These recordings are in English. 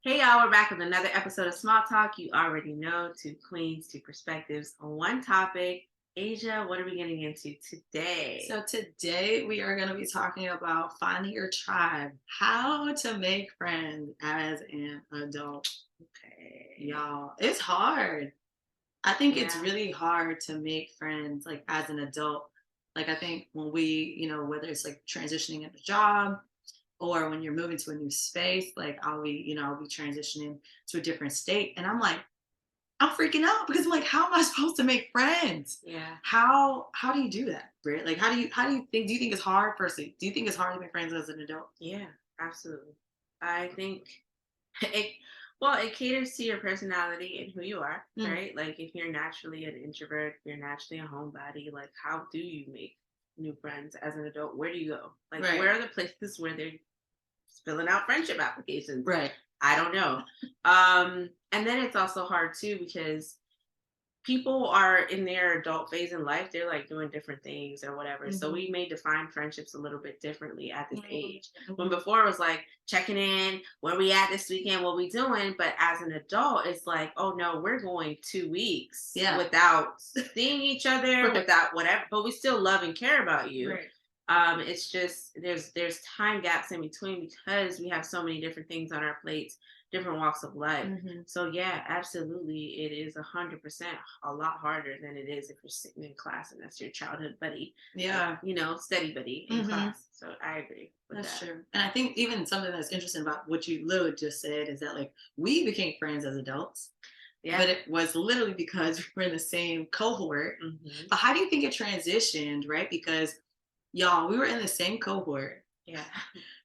Hey y'all, we're back with another episode of Small Talk. You already know, two queens, two perspectives on one topic. Asia, what are we getting into today? So today we are going to be talking about finding your tribe, how to make friends as an adult. Okay. Y'all, it's hard. I think it's Yeah. really hard to make friends like as an adult. Like I think when we, whether it's like transitioning at the job or when you're moving to a new space, like I'll be transitioning to a different state and I'm freaking out because I'm like, how am I supposed to make friends? Yeah. How do you do that, Britt? Like how do you think? Do you think it's hard? Firstly, do you think it's hard to make friends as an adult? Yeah, absolutely. I think it it caters to your personality and who you are, Mm, right? Like if you're naturally an introvert, you're naturally a homebody, like how do you make new friends as an adult? Where do you go? Like right, where are the places where they're filling out friendship applications? right. I don't know. And then it's also hard too because people are in their adult phase in life, they're like doing different things or whatever. So Mhm, we may define friendships a little bit differently at this mhm, age. When mhm. before it was like checking in, where we at this weekend, what we doing. But as an adult, it's like, oh no, we're going 2 weeks Yeah, without seeing each other, right, without whatever, but we still love and care about you. right. It's just there's time gaps in between because we have so many different things on our plates, different walks of life. Mhm. So yeah, absolutely, it is 100% a lot harder than it is if you're sitting in class and that's your childhood buddy, Yeah, steady buddy in mhm. class. So I agree with That's that. true. And I think even something that's interesting about what you literally just said is that like we became friends as adults, Yeah. but it was literally because we were in the same cohort. Hmm. But how do you think it transitioned, right? Because y'all, we were in the same cohort Yeah.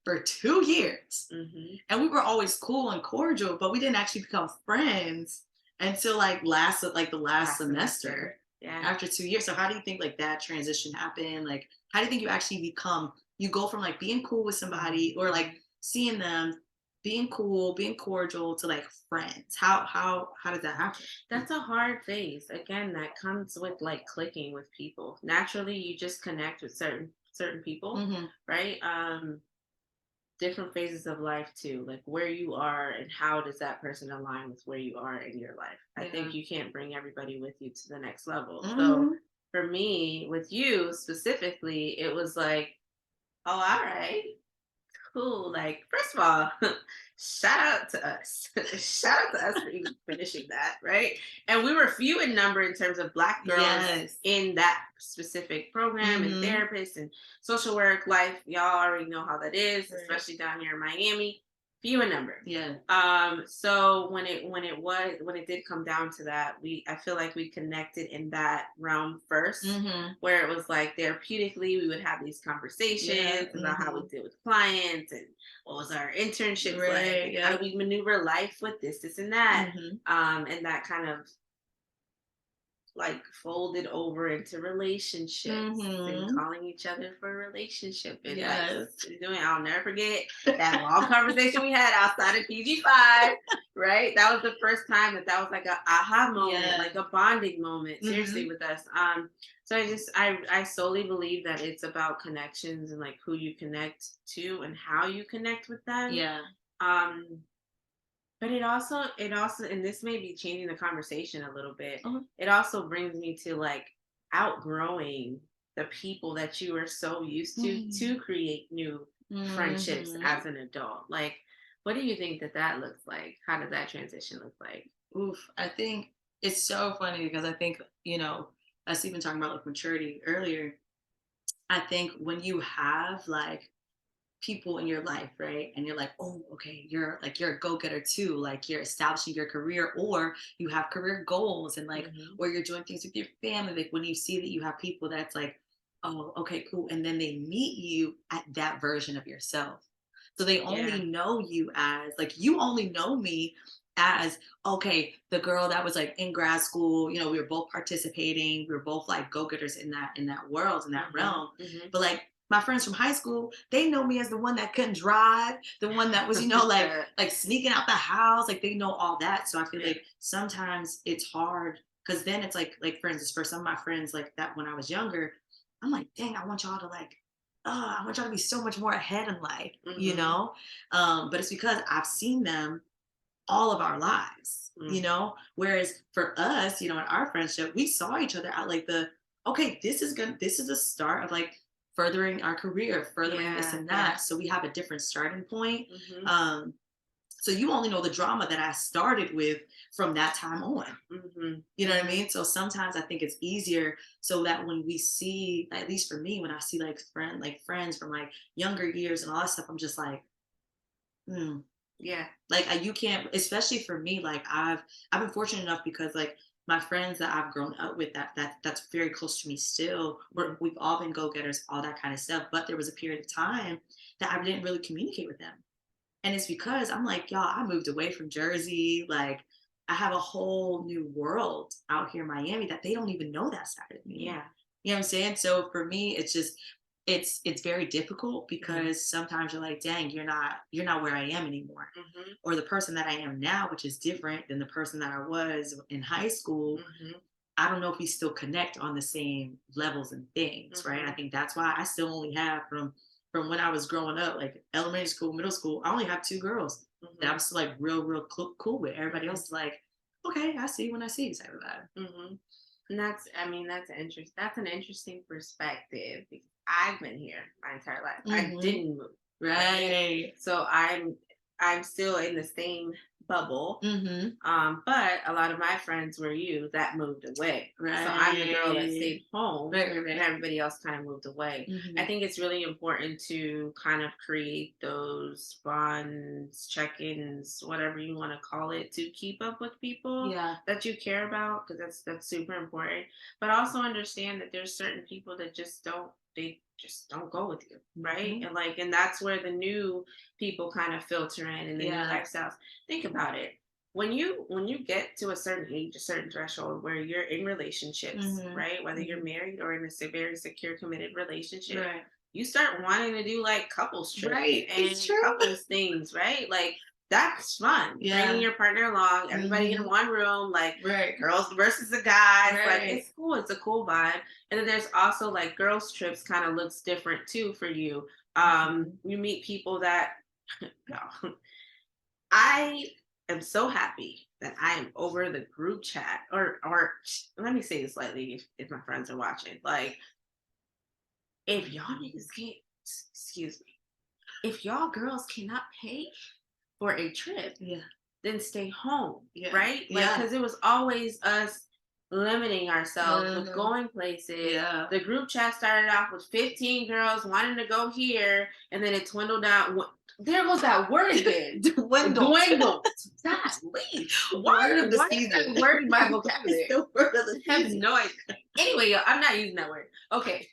for 2 years. Hmm. And we were always cool and cordial, but we didn't actually become friends until like the last Last semester. semester Yeah. after 2 years. So how do you think like that transition happened? Like how do you think you go from like being cool with somebody or like seeing them being cool, being cordial to like friends? How does that happen? That's a hard phase. Again, that comes with like clicking with people. Naturally, you just connect with certain people, Hmm. right? Different phases of life too, like where you are and how does that person align with where you are in your life. I Yeah. think you can't bring everybody with you to the next level. So Hmm. for me, with you specifically, it was like, oh, all right, cool. Like, first of all, shout out to us. Shout out to us for even finishing that, right? And we were few in number in terms of Black girls Yes. in that specific program and Hmm. therapists and social work life. Y'all already know how that is, Right. especially down here in Miami. Few in number. Yeah. So when it did come down to that, I feel like we connected in that realm first, Hmm. where it was like therapeutically we would have these Yeah. conversations about how we Hmm. deal with clients and what was our internships like Right. and how Yeah. do we maneuver life with this and that. Hmm. And that kind of like folded over into relationships and Hmm. calling each other for relationship advice. Yes. I'll never forget that long conversation we had outside of PG5, right? That was the first time that was like a aha moment, Yeah. like a bonding moment, seriously Mhm. with us. So I solely believe that it's about connections and like who you connect to and how you connect with them. Yeah. Um, but it also, and this may be changing the conversation a little bit. Uh-huh. It also brings me to like outgrowing the people that you were so used to Mhm. create new friendships Mhm. as an adult. Like, what do you think that looks like? How does that transition look like? Oof. I think it's so funny because I think, us even talking about like maturity earlier, I think when you have like people in your life, right? And you're like, oh, okay, you're a go-getter too. Like you're establishing your career or you have career goals and like Hmm. or you're doing things with your family. Like when you see that you have people that's like, oh, okay, cool. And then they meet you at that version of yourself. So they Yeah. only know you as like you only know me as, okay, the girl that was like in grad school, we were both participating, we were both like go-getters in that world, in that Mhm, realm. mhm. But like my friends from high school, they know me as the one that couldn't drive, the one that was, like sneaking out the house, like they know all that. So I feel like sometimes it's hard because then it's like for instance, for some of my friends like that when I was younger, I'm like, dang, I want y'all to like, I want y'all to be so much more ahead in life, Mhm, But it's because I've seen them all of our lives, mm. Whereas for us, in our friendship, we saw each other at like okay, this is the start of like furthering our career, furthering this Yeah, and yeah. that. So we have a different starting point. Mhm, Um, so you only know the drama that I started with from that time on. mhm, You know what I mhm. mean? So sometimes I think it's easier so that when we see, at least for me, when I see like friends from like younger years and all that stuff, I'm just like, hmm, Yeah. like you can't, especially for me, like I've been fortunate enough because like my friends that I've grown up with that's very close to me still, Mhm, we've all been go-getters, all that kind of stuff. But there was a period of time that I didn't really communicate with them. And it's because I'm like, y'all, I moved away from Jersey. Like I have a whole new world out here in Miami that they don't even know that side of me. yeah. You know what I'm saying? So for me, it's just it's very difficult Mhm, because sometimes you're like, dang, you're not where I am anymore. mhm, Or the person that I am now, which is different than the person that I was in high school. mhm, I don't know if we still connect on the same levels and things, right? I mhm, think that's why I still only have from when I was growing up, like elementary school, middle school, I only have two girls that I'm mhm, still like real cool with. Everybody mhm, else is like, okay, I see you when I see you type of vibe. mhm. And I mean, that's an interesting perspective because I've been here my entire life. I Hmm. didn't move, right? Right. So I'm still in the same bubble. Hmm. But a lot of my friends were you that moved away. So I'm the girl that Right. stayed home Right. Right. and Right. everybody else kind of moved away. I Hmm. think it's really important to kind of create those bonds, check-ins, whatever you want to call it, to keep up with people Yeah. that you care about, because that's super important. But also understand that there's certain people that just don't go with you, right? Hmm. And that's where the new people kind of filter in and the new Yeah. lifestyles. Think about it. When you get to a certain age, a certain threshold where you're in relationships, Hmm. right? Whether you're Hmm. married or in a very secure, committed relationship, Right. you start wanting to do like couples trips Right. and It's true. couples things, right? Like that's fun. Bringing Yeah. your partner along, everybody in Hmm. one room, like Right. girls versus the guys. Like Right. it's cool. It's a cool vibe. And then there's also like girls trips kind of looks different too for you. Mhm. You meet people that no, I am so happy that I am over the group chat or let me say this slightly if my friends are watching. Like if y'all niggas can't excuse me, if y'all girls cannot pay for a trip, Yeah. then stay home, Yeah. right? Like, Yeah. because it was always us limiting ourselves with Mhm. going places. Yeah. The group chat started off with 15 girls wanting to go here, and then it dwindled down. There goes that word again. Dwindled. Dwindled. Golly. Word of the Why is season. that word in my It's vocabulary? the word of the I have season. no idea. Anyway, yo, I'm not using that word. Okay.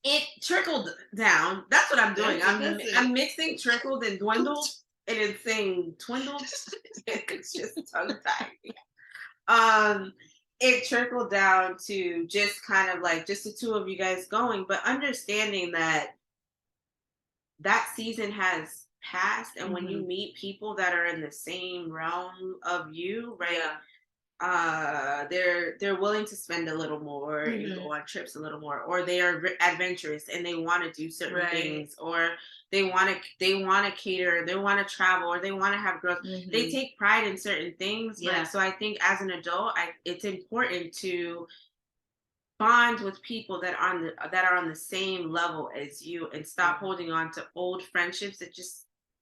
It trickled down. That's what I'm doing. That's it. That's I'm it. mixing trickled and dwindled, and it's saying dwindled. It's just tongue tied. Um, it trickled down to just kind of like just the two of you guys going, but understanding that that season has passed, and when you Mhm. meet people that are in the same realm of you, right? Yeah. They're willing to spend a little more and Mhm. go on trips a little more, or they are adventurous and they want to do certain Right. things, or they want to cater, they want to travel, or they want to have growth. They Mhm. take pride in certain things, but Yeah. so I think as an adult, it's important to bond with people that are on the same level as you, and stop Yeah. holding on to old friendships that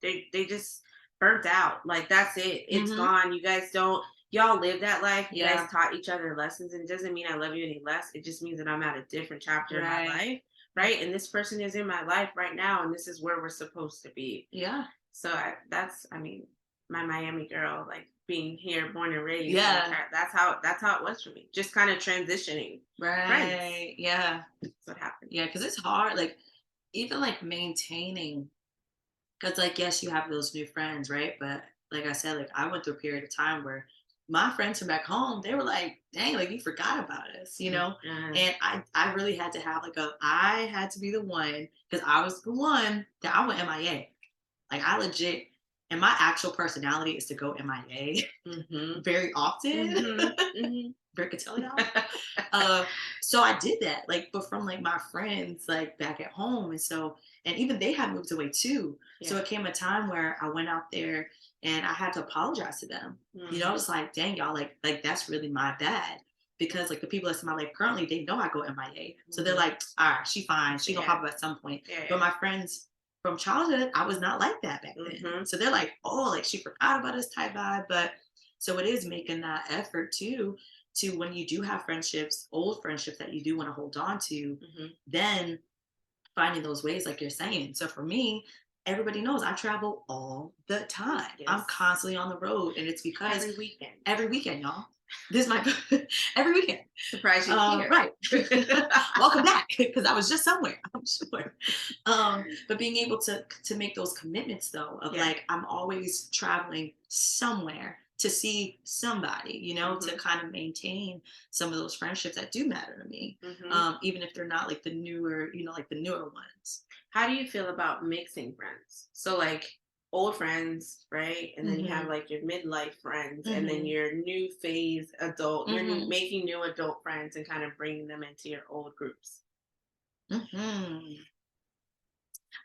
they just burnt out. Like that's it. It's Mhm. gone. Y'all live that life. You guys Yeah. taught each other lessons, and it doesn't mean I love you any less. It just means that I'm at a different chapter in my Right. life, right? And this person is in my life right now, and this is where we're supposed to be. Yeah. So I mean, my Miami girl, like being here, born and raised, like Yeah. that's how it was for me. Just kind of transitioning friends. Right. Yeah. That's what happened. Yeah. Because it's hard. Like even like maintaining. Because like yes, you have those new friends, right? But like I said, like I went through a period of time where my friends from back home, they were like, dang, like you forgot about us, you know? Mm, And I really had to have like I had to be the one because I was the one that I went MIA. Like I legit, and my actual personality is to go MIA mhm, very often. mhm, mhm. Rick could tell y'all. Uh, so I did that, like, but from like my friends, like back at home, and so, and even they had moved away too. So Yeah. it came a time where I went out there and I had to apologize to them. You know, Mhm, it's like, dang y'all, like that's really my bad because like the people that's in my life currently, they know I go MIA, so they're mhm. like, all right, she fine, she gonna Yeah, pop up at some point. yeah, But yeah. my friends from childhood, I was not like that back then. Mhm, So they're like, oh, like she forgot about us type vibe, but. So it is making that effort too to when you do have friendships, old friendships that you do want to hold on to, mhm. then finding those ways, like you're saying. So for me, everybody knows I travel all the time. I'm Yes. constantly on the road, and it's because Every weekend. every weekend, y'all. This is my every weekend. Surprised you're here. Right. Welcome back, because I was just somewhere. I'm sure. But being able to make those commitments, though, of Yeah. like I'm always traveling somewhere to see somebody, you know, to Mhm, kind of maintain some of those friendships that do matter to me, mhm. even if they're not like the newer, like the newer ones. How do you feel about mixing friends? So like old friends, right? And then you have Hmm. like your midlife friends, and then Hmm. your new phase adult. You're Hmm. making new adult friends and kind of bringing them into your old groups. Hmm.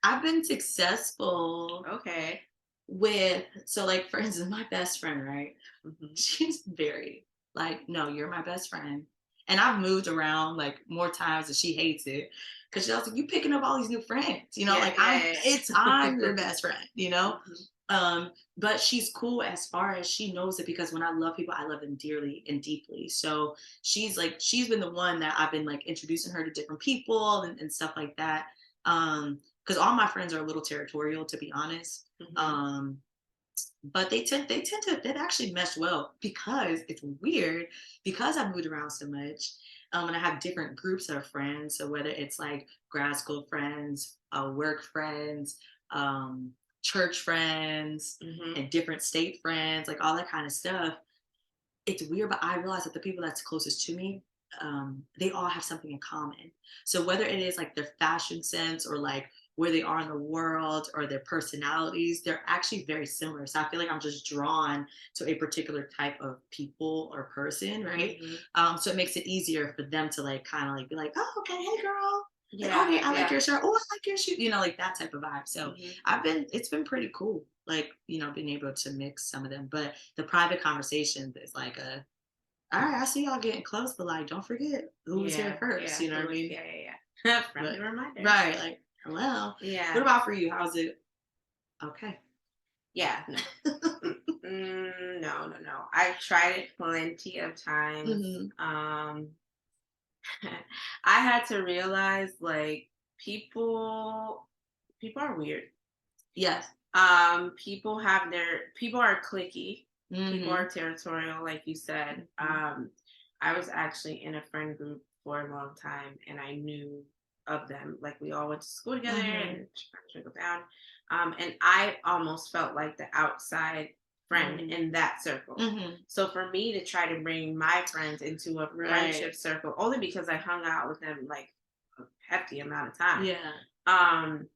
I've been successful Okay. with, so like for instance, my best friend, right? Hmm. She's very like, no, you're my best friend. And I've moved around like more times and she hates it. Cause she's like, you picking up all these new friends, Yeah, like yeah, I'm yeah. your best friend. Mhm, But she's cool as far as she knows it because when I love people, I love them dearly and deeply. So she's been the one that I've been like introducing her to different people and stuff like that. Because all my friends are a little territorial, to be honest. mhm, Um, but they tend to that actually mesh well because it's weird because I moved around so much. And I have different groups of friends. So whether it's like grad school friends, work friends, um, church friends, mhm. and different state friends, like all that kind of stuff, it's weird, but I realize that the people that's closest to me, they all have something in common. So whether it is like their fashion sense or like where they are in the world or their personalities, they're actually very similar. So I feel like I'm just drawn to a particular type of people or person, right? Mhm. So it makes it easier for them to like kind of like be like, oh, okay, hey girl. Like, Yeah, okay, I like yeah. your shirt. Oh, I like your shoe. Like that type of vibe. So Mhm. it's been pretty cool. Like, being able to mix some of them. But the private conversations is like all right, I see y'all getting close, but like, don't forget who was here Yeah, first. yeah. You know Who what I was? mean? Yeah, yeah, yeah. Friendly But reminder. right, like, well, what Yeah, about for you? How's it? Okay. yeah. No. No, no, no. I've tried it plenty of times. Hmm. I had to realize like people are weird. Yes. People are clicky. People are Hmm. territorial, like you said. Hmm. I was actually in a friend group for a long time, and I knew of them. Like we all went to school together Hmm. and trickled down. And I almost felt like the outside friend Hmm. in that circle. Hmm. So for me to try to bring my friends into a friendship Right. circle, only because I hung out with them like a hefty amount of time, Yeah. um,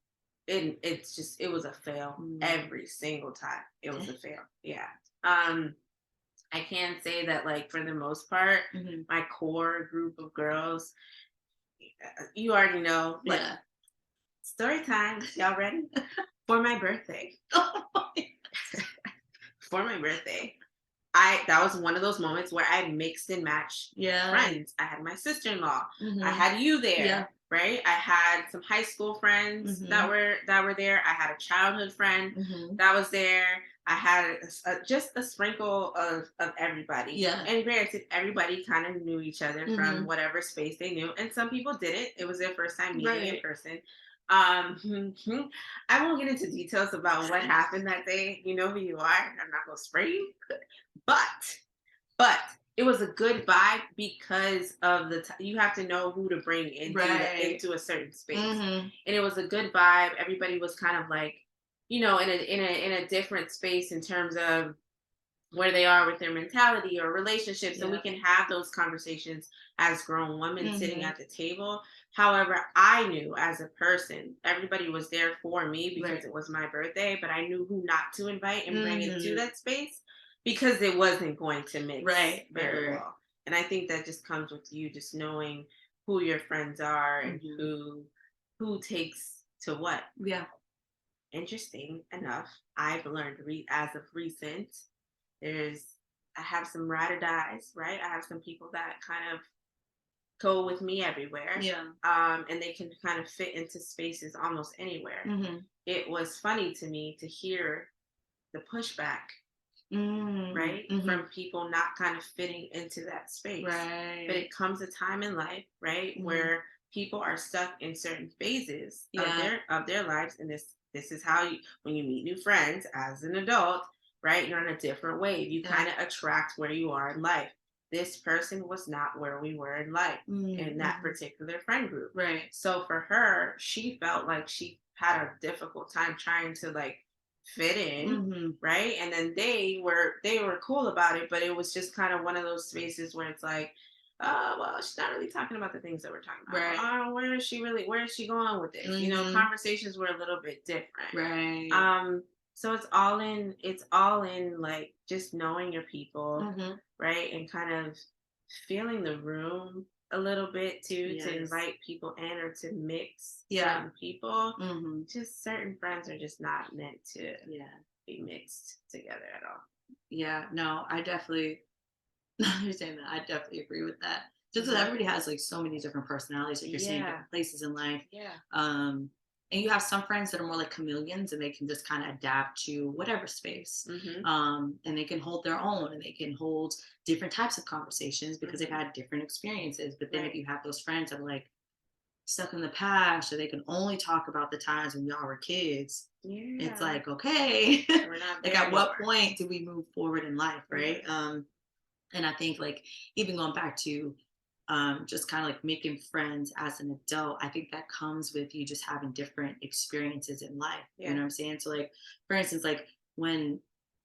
it was a fail Mm. every single time. It was a Dang. fail. Yeah. Um, I can say that like for the most part, Hmm. my core group of girls, you already know, like Yeah. story time. Y'all ready? For my birthday. For my birthday. I That was one of those moments where I mixed and matched Yeah. friends. I had my sister-in-law. I Hmm. had you there, Yeah. right? I had some high school friends Hmm. that were there. I had a childhood friend Hmm. that was there. I had just a sprinkle of everybody. Yeah. And granted, everybody kind of knew each other from Hmm. whatever space they knew, and some people didn't. It was their first time meeting in Right. person. I won't get into details about what happened that day. You know who you are. I'm not gonna spray you. But but it was a good vibe because of you have to know who to bring Right. into a certain space. Hmm. And it was a good vibe. Everybody was kind of like in a different space in terms of where they are with their mentality or relationships, and we Yeah. can have those conversations as grown women sitting Mhm. at the table. However, I knew as a person, everybody was there for me because Right. it was my birthday, but I knew who not to invite and bring into Mhm. that space because it wasn't going to mix Right. Right. very Right. Right. well. And I think that just comes with you just knowing who your friends are and Mhm. who takes to what. Yeah. Interesting enough, I've learned as of recent, there's I have some ride or dies, right? I have some people that kind of go with me everywhere, Yeah. and they can kind of fit into spaces almost anywhere. Mhm. It was funny to me to hear the pushback, Mm. right, Mhm. from people not kind of fitting into that space. But Right. it comes a time in life, right, Mhm. where people are stuck in certain phases of Yeah. their lives, and this is how you when you meet new friends as an adult, right, you're on a different wave. You Yeah. kind of attract where you are in life. This person was not where we were in life Mm. in that Mhm. particular friend group. Right. So for her, she felt like she had a difficult time trying to like fit in, Mhm. right? And then they were cool about it, but it was just kind of one of those spaces where it's like, well, she's not really talking about the things that we're talking about. Right. Where is she going with this? Mhm. Conversations were a little bit different. Right. Um, so it's all in like just knowing your people, Mhm. right? And kind of feeling the room a little bit too to Yes. invite people in or to mix Yeah. certain people. Mhm. Just certain friends are just not meant to Yeah. be mixed together at all. Yeah. No, I definitely understand that. I definitely agree with that. Just that Mhm. everybody has like so many different personalities, like you're saying, Yeah, different places in life. yeah. Um, and you have some friends that are more like chameleons and they can just kind of adapt to whatever space. Mhm. And they can hold their own and they can hold different types of conversations because they've Mhm. had different experiences. But then if Right. you have those friends that are like stuck in the past or they can only talk about the times when y'all were kids, it's Yeah. like, okay, We're not like there at what anymore. point do we move forward in life, right? Mhm. And I think like even going back to just kind of like making friends as an adult, I think that comes with you just having different experiences in life. You know Yeah. what I'm saying? So like for instance, like when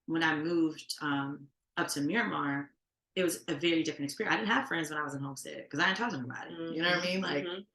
when I moved up to Miramar, it was a very different experience. I didn't have friends when I was in Homestead because I didn't talk to nobody. You know what I Mhm. mean? Like Mhm.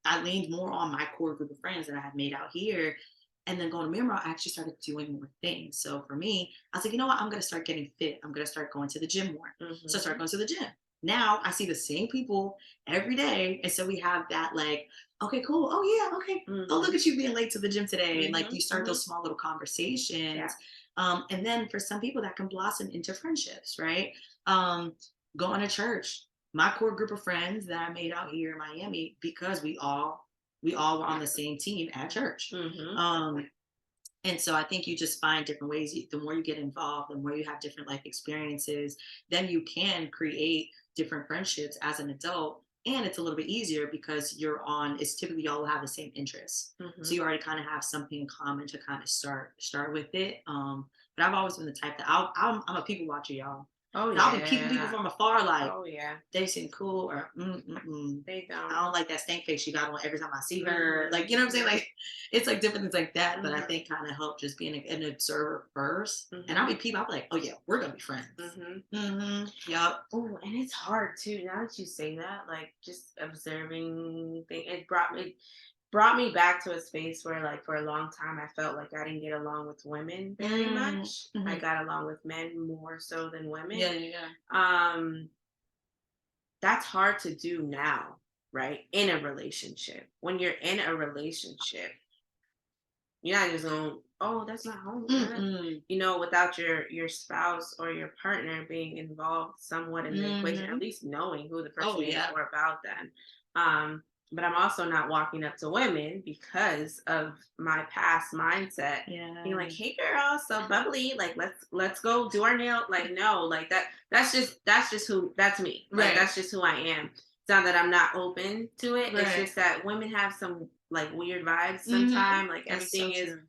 I leaned more on my core group of friends that I had made out here. And then going to Miramar, I actually started doing more things. So for me, I was like, you know what? I'm going to start getting fit. I'm going to start going to the gym more. So I started Mhm. going to the gym. Now I see the same people every day. And so we have that like, okay, cool. Oh, yeah. Okay. Oh, look Mhm. at you being late to the gym today. And like you Mhm. start Mhm. those small little Yeah. conversations. And then for some people that can blossom into friendships, right? Um, Going to church, my core group of friends that I made out here in Miami because we all were on the same team at church. Mhm. Um, and so I think you just find different ways. The more you get involved, the more you have different life experiences, then you can create different friendships as an adult. And it's a little bit easier because it's typically y'all have the same interests. So Mhm. you already kind of have something in common to kind of start with it. But I've always been the type that I'm a people watcher, y'all. Oh And I'll be peeping people yeah. from afar, like, Oh yeah. they seem cool or mm. They I don't. don't like that stank face she got on every time I see her. Like, you know what I'm saying? Mhm. Like, it's like different things like that that I Mhm. think kind of help just being an observer first. And I'll Mhm. be people, I'll be like, oh yeah, we're gonna be friends. Mhm. Yup. Oh, and it's hard too. Now that you say that, like just observing thing, it brought me back to a space where, like, for a long time, I felt like I didn't get along with women very much. I Mm-hmm. got along with men more so than Yeah, women. yeah, yeah. Um, that's hard to do now, right? In a relationship. When you're in a relationship, you're not just going, oh, that's my home. Mm-mm. Without your spouse or your partner being involved somewhat in the equation, Mm-hmm. at least knowing who the Oh person is yeah. or about them. But I'm also not walking up to women because of my past mindset, being Yeah. like, "Hey, girl, so bubbly. Like, let's go do our nail." Like, no, like that. That's me. Like, Right. that's just who I am. It's not that I'm not open to it. It's Right. just that women have some like weird vibes Mm-hmm. sometimes. Like That's so everything is true.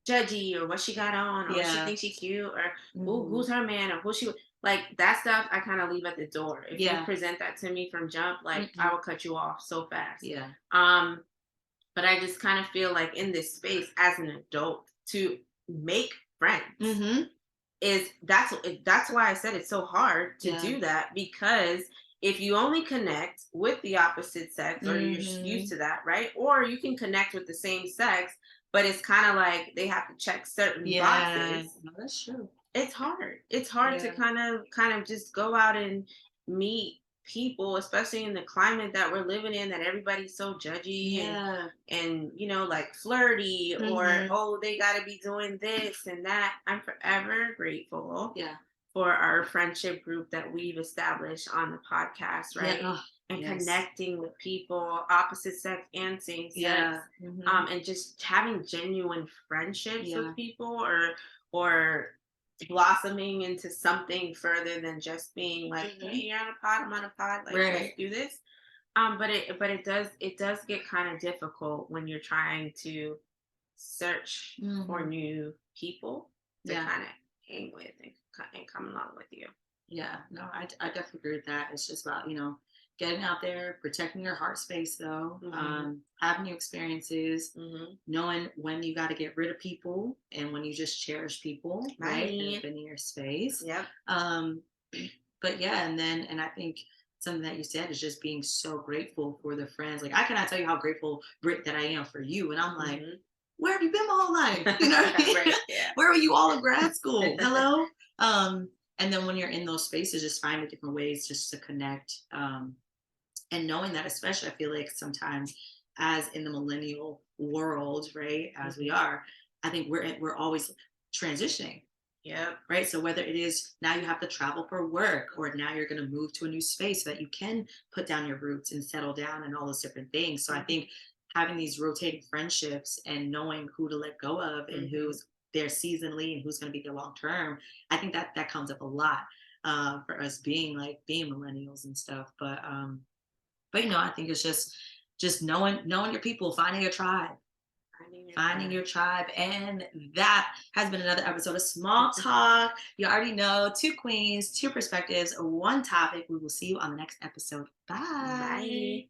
judgy or what she got on or she Yeah. thinks she cute or Mm-hmm. who's her man or who she like that stuff I kind of leave at the door. If you Yeah. present that to me from jump, like I Mm-mm. will cut you off so fast. Yeah. Um, but I just kind of feel like in this space as an adult to make friends. Mm-hmm. Is that's why I said it's so hard to Yeah. do that, because if you only connect with the opposite sex, or you're used Mm-hmm. to that, right? Or you can connect with the same sex, but it's kind of like they have to check certain Yeah. boxes. No, that's true. It's hard. It's hard to Yeah. kind of just go out and meet people, especially in the climate that we're living in, that everybody's so judgy Yeah. and like flirty, or Mm-hmm. oh, they got to be doing this and that. I'm forever grateful Yeah. for our friendship group that we've established on the podcast, Yeah. right? Oh, And yes. connecting with people, opposite sex and same sex, Yeah. Mm-hmm. and just having genuine friendships Yeah. with people, or blossoming into something further than just being like, hey, Mm-hmm. you're on a pod, I'm on a pod, like let's Right. do this. But it does get kind of difficult when you're trying to search for Mm-hmm. new people to Yeah. kind of hang with and come along with you. Yeah, no, I definitely agree with that. It's just about, getting out there, protecting your heart space though, Hmm. having new experiences, Hmm. knowing when you got to get rid of people and when you just cherish people, right? That have Bye. been in your space. Yep. Um, but yeah, and I think something that you said is just being so grateful for the friends. Like I cannot tell you how grateful, Britt, that I am for you. And I'm like, Hmm. where have you been my whole life? You know what I mean? Right. Yeah. Where were you all in grad school? Hello? Um, and then when you're in those spaces, just finding different ways just to connect. And knowing that, especially, I feel like sometimes as in the millennial world, right, as we Hmm. are, I think we're always transitioning, Yep. right? So whether it is now you have to travel for work, or now you're going to move to a new space so that you can put down your roots and settle down and all those different things. So I Hmm. think having these rotating friendships and knowing who to let go of and Hmm. who's there seasonally and who's going to be there long term, I think that that comes up a lot for us being millennials and stuff. But I think it's just knowing your people, finding your tribe, Finding your finding tribe. your tribe. And that has been another episode of Small Talk. You already know, two queens, two perspectives, one topic. We will see you on the next episode. Bye. Bye.